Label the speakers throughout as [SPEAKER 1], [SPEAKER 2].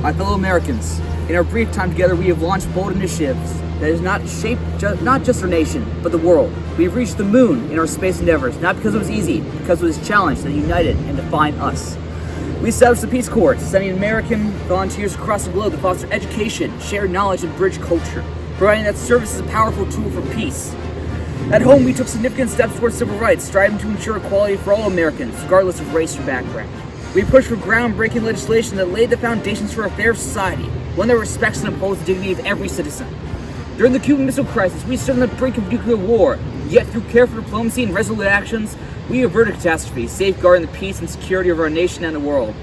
[SPEAKER 1] My fellow Americans, in our brief time together, we have launched bold initiatives that has not shaped not just our nation, but the world. We have reached the moon in our space endeavors, not because it was easy, because it was challenged that united and defined us. We established the Peace Corps, sending American volunteers across the globe to foster education, share knowledge, and bridge culture, providing that service is a powerful tool for peace. At home, we took significant steps towards civil rights, striving to ensure equality for all Americans, regardless of race or background. We pushed for groundbreaking legislation that laid the foundations for a fair society, one that respects and upholds the dignity of every citizen. During the Cuban Missile Crisis, we stood on the brink of nuclear war, yet through careful diplomacy and resolute actions, we averted catastrophe, safeguarding the peace and security of our nation and the world.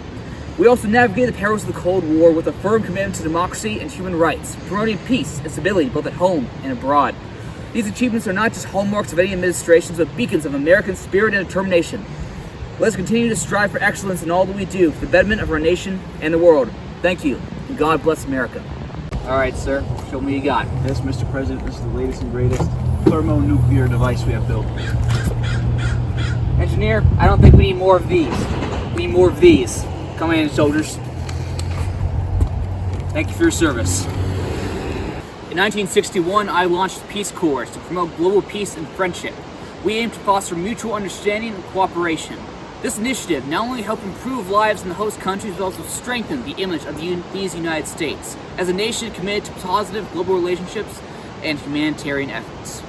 [SPEAKER 1] We also navigated the perils of the Cold War with a firm commitment to democracy and human rights, promoting peace and stability both at home and abroad. These achievements are not just hallmarks of any administrations, but beacons of American spirit and determination. Let's continue to strive for excellence in all that we do for the betterment of our nation and the world. Thank you, and God bless America. All right, sir, show me what you got.
[SPEAKER 2] Yes, Mr. President, this is the latest and greatest thermonuclear device we have built.
[SPEAKER 1] Engineer, I don't think we need more of these. We need more of these. Come in, soldiers. Thank you for your service. In 1961, I launched the Peace Corps to promote global peace and friendship. We aim to foster mutual understanding and cooperation. This initiative not only helped improve lives in the host countries, but also strengthened the image of these United States as a nation committed to positive global relationships and humanitarian efforts.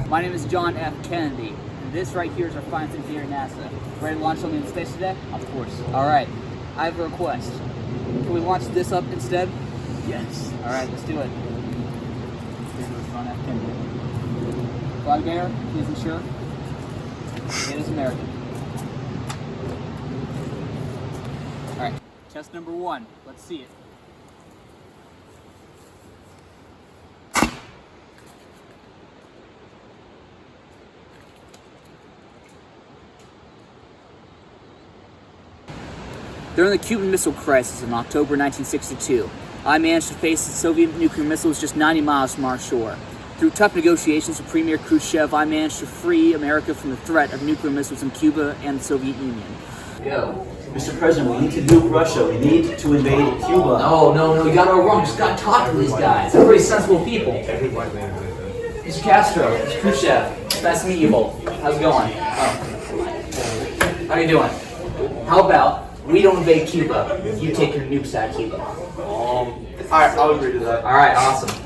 [SPEAKER 1] My name is John F. Kennedy, and this right here is our finest engineer at NASA. Ready to launch something in space today? Of course. All right, I have a request. Can we launch this up instead?
[SPEAKER 2] Yes.
[SPEAKER 1] All right, let's do it. Here's John F. Kennedy. Flag bearer, please ensure it is American. All right, test number 1. Let's see it. During the Cuban Missile Crisis in October 1962, I managed to face the Soviet nuclear missiles just 90 miles from our shore. Through tough negotiations with Premier Khrushchev, I managed to free America from the threat of nuclear missiles in Cuba and the Soviet Union.
[SPEAKER 2] Go. Mr. President, we need to nuke Russia. We need to invade Cuba.
[SPEAKER 1] No, you got it all wrong. Just gotta talk to these guys. They're pretty sensible people. Mr. Castro, Mr. Khrushchev, nice to meet you both. How's it going? Oh. How you doing? How about we don't invade Cuba, you take your nukes out of Cuba?
[SPEAKER 3] Alright, I'll agree to that.
[SPEAKER 1] Alright, awesome.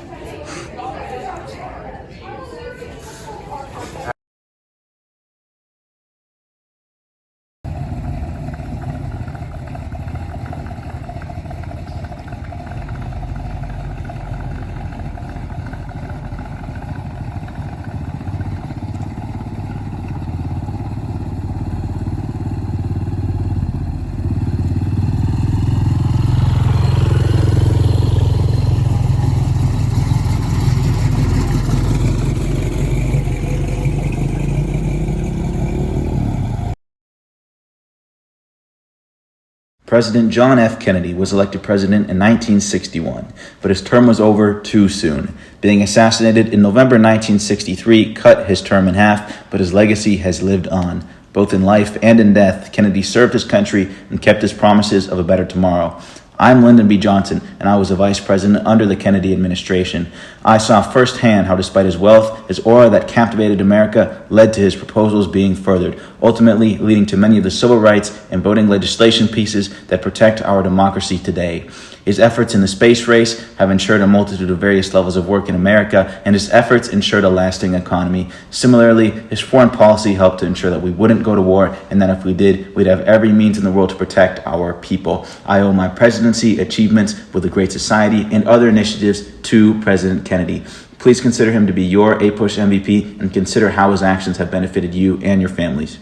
[SPEAKER 4] President John F. Kennedy was elected president in 1961, but his term was over too soon. Being assassinated in November 1963 cut his term in half, but his legacy has lived on. Both in life and in death, Kennedy served his country and kept his promises of a better tomorrow. I'm Lyndon B. Johnson, and I was a vice president under the Kennedy administration. I saw firsthand how, despite his wealth, his aura that captivated America led to his proposals being furthered, ultimately leading to many of the civil rights and voting legislation pieces that protect our democracy today. His efforts in the space race have ensured a multitude of various levels of work in America, and his efforts ensured a lasting economy. Similarly, his foreign policy helped to ensure that we wouldn't go to war, and that if we did, we'd have every means in the world to protect our people. I owe my presidency achievements with the Great Society and other initiatives to President Kennedy. Please consider him to be your APUSH MVP and consider how his actions have benefited you and your families.